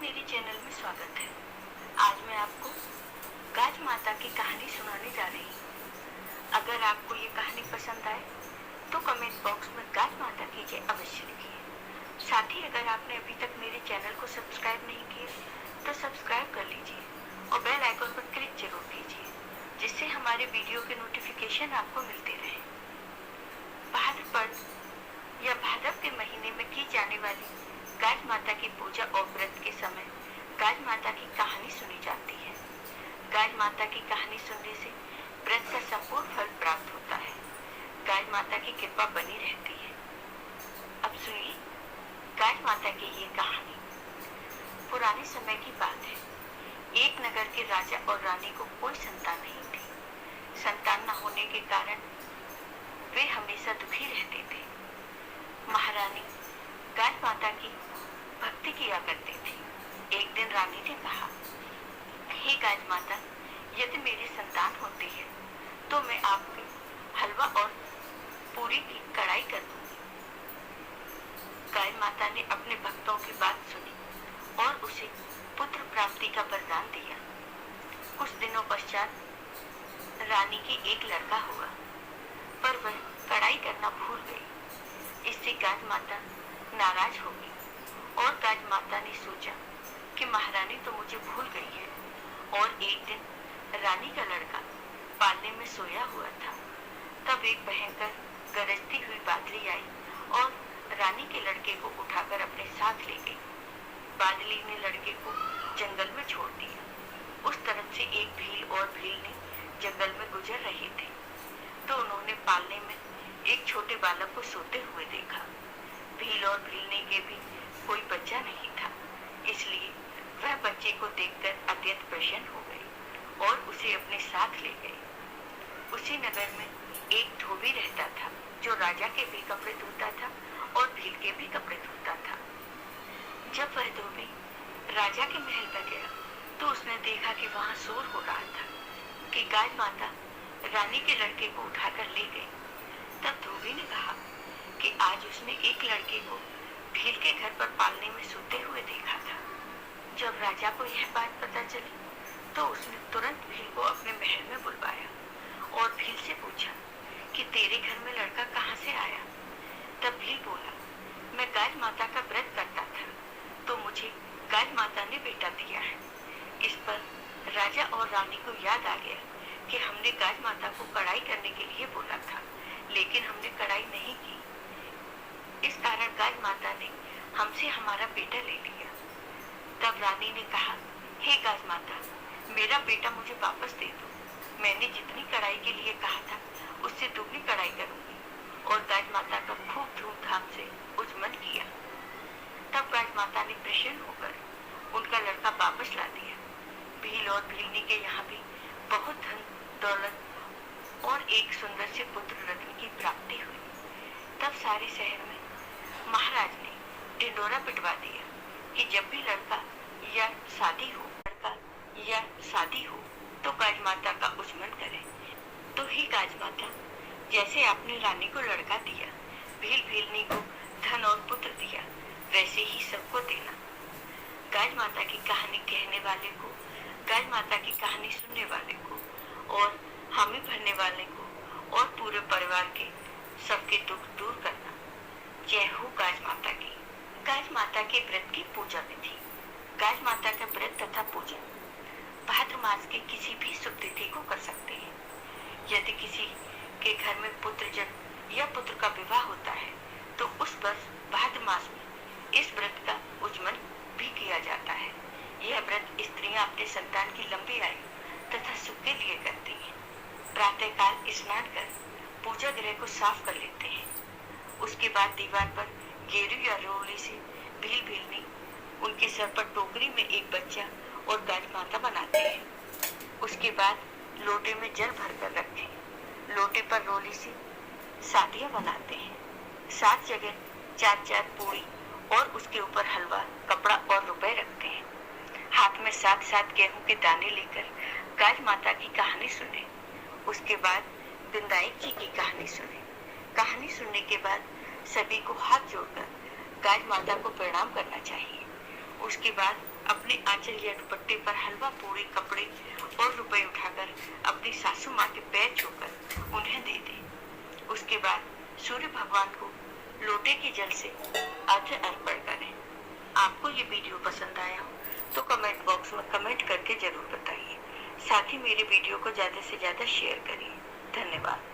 मेरे चैनल में स्वागत है। आज मैं आपको गाज माता की कहानी सुनाने जा रही हूँ। अगर आपको ये कहानी पसंद आए तो कमेंट बॉक्स में गाज माता की जय अवश्य लिखिए। साथ ही अगर आपने अभी तक मेरे चैनल को सब्सक्राइब नहीं किया तो सब्सक्राइब कर लीजिए और बेल आइकन पर क्लिक जरूर कीजिए, जिससे हमारे वीडियो के नोटिफिकेशन आपको मिलते रहे। भाद्रपद या भाद्रव के महीने में की जाने वाली गाज माता की पूजा और व्रत के समय गाज माता की कहानी सुनी जाती है। गाज माता की कहानी सुनने से व्रत का संपूर्ण फल प्राप्त होता है। गाज माता की कृपा बनी रहती है। अब सुनिए गाज माता की ये कहानी। पुराने समय की बात है। एक नगर के राजा और रानी को कोई संतान नहीं थी। संतान न होने के कारण वे हमेशा दुखी रहते थे। महारानी गाज माता की भक्ति किया करती थी। एक दिन रानी ने कहा, हे गाज माता, यदि मेरी संतान होती है तो मैं आपके हलवा और पूरी की कढ़ाई कर दूंगी। गाज माता ने अपने भक्तों की बात सुनी और उसे पुत्र प्राप्ति का वरदान दिया। कुछ दिनों पश्चात रानी के एक लड़का हुआ, पर वह कढ़ाई करना भूल गई। इससे गाज माता नाराज हो गई और गाज माता ने सोचा कि महारानी तो मुझे भूल गई है। और एक दिन रानी का लड़का पालने में सोया हुआ था। तब एक भयंकर गरजती हुई बादली आई और रानी के लड़के को उठाकर अपने साथ ले गई। बादली ने लड़के को जंगल में छोड़ दिया। उस तरफ से एक भील और भीलनी जंगल में गुजर रहे थे तो उन्होंने पालने में एक छोटे बालक को सोते हुए देखा। भील और भीलनी के भी कोई बच्चा नहीं था, इसलिए वह बच्चे को देखकर अत्यंत प्रसन्न हो गई और उसे अपने साथ ले गई। उसी नगर में एक धोबी रहता था जो राजा के भी कपड़े धोता था और भील के भी कपड़े धोता था। जब वह धोबी राजा के महल पर गया तो उसने देखा कि वहां शोर हो रहा था कि गाज माता रानी के लड़के को उठाकर ले गई। तब धोबी ने कहा कि आज उसने एक लड़के को भील के घर पर पालने में सोते हुए देखा था। जब राजा को यह बात पता चली तो उसने तुरंत भील को अपने महल में बुलवाया और भील से पूछा कि तेरे घर में लड़का कहाँ से आया। तब भील बोला, मैं गाज माता का व्रत करता था तो मुझे गाज माता ने बेटा दिया है। इस पर राजा और रानी को याद आ गया कि हमने गाज माता को कढ़ाई करने के लिए बोला था, लेकिन हमने कढ़ाई नहीं की। इस कारण गाज माता ने हमसे हमारा बेटा ले लिया। तब रानी ने कहा, हे गाज माता, मेरा बेटा मुझे वापस दे दो। मैंने जितनी कढ़ाई के लिए कहा था उससे दुगनी कढ़ाई करूंगी। और गाज माता का खूब धूमधाम से उजमन किया। तब गाज माता ने प्रसन्न होकर उनका लड़का वापस ला दिया। भील और भीलनी के यहाँ भी बहुत धन दौलत और एक सुंदर से पुत्र रत्न की प्राप्ति हुई। तब सारे शहर में महाराज ने ढिंडोरा पिटवा दिया कि जब भी लड़का या शादी हो तो गाज माता का उजमन करे। तो ही गाज माता, जैसे आपने रानी को लड़का दिया, भील भीलनी को धन और पुत्र दिया, वैसे ही सबको देना। गाज माता की कहानी कहने वाले को, गाज माता की कहानी सुनने वाले को और हामी भरने वाले को और पूरे परिवार के सबके दुख दूर करना। जय हो गाज माता की। गाज माता के व्रत की पूजा विधि। गाज माता का व्रत तथा पूजन भाद्र मास के किसी भी शुभ तिथि को कर सकते हैं। यदि किसी के घर में पुत्र जन्म या पुत्र का विवाह होता है तो उस वर्ष भाद्र मास में इस व्रत का उजमन भी किया जाता है। यह व्रत स्त्रियां अपने संतान की लंबी आयु तथा सुख के लिए करती हैं। प्रातःकाल स्नान कर पूजा गृह को साफ कर लेते हैं। उसके बाद दीवार पर गेरू या रोली से भील भीलनी उनके सर पर टोकरी में एक बच्चा और गाज माता बनाते हैं। उसके बाद लोटे में जल भरकर रखें। लोटे पर रोली से शादियां बनाते हैं। 7 जगह 4-4 पूरी और उसके ऊपर हलवा, कपड़ा और रुपए रखते हैं। हाथ में 7-7 गेहूं के दाने लेकर गाज माता की कहानी सुने। उसके बाद बिंदाई जी की कहानी सुने। कहानी सुनने के बाद सभी को हाथ जोड़कर गाज माता को प्रणाम करना चाहिए। उसके बाद अपने आंचल या दुपट्टे पर हलवा पूरी कपड़े और रुपए उठाकर अपनी सासू माँ के पैर छूकर उन्हें दे दे। उसके बाद सूर्य भगवान को लोटे के जल से अर्घ्य अर्पण करें। आपको ये वीडियो पसंद आया हो तो कमेंट बॉक्स में कमेंट करके जरूर बताइए। साथ ही मेरे वीडियो को ज्यादा से ज्यादा शेयर करिए। धन्यवाद।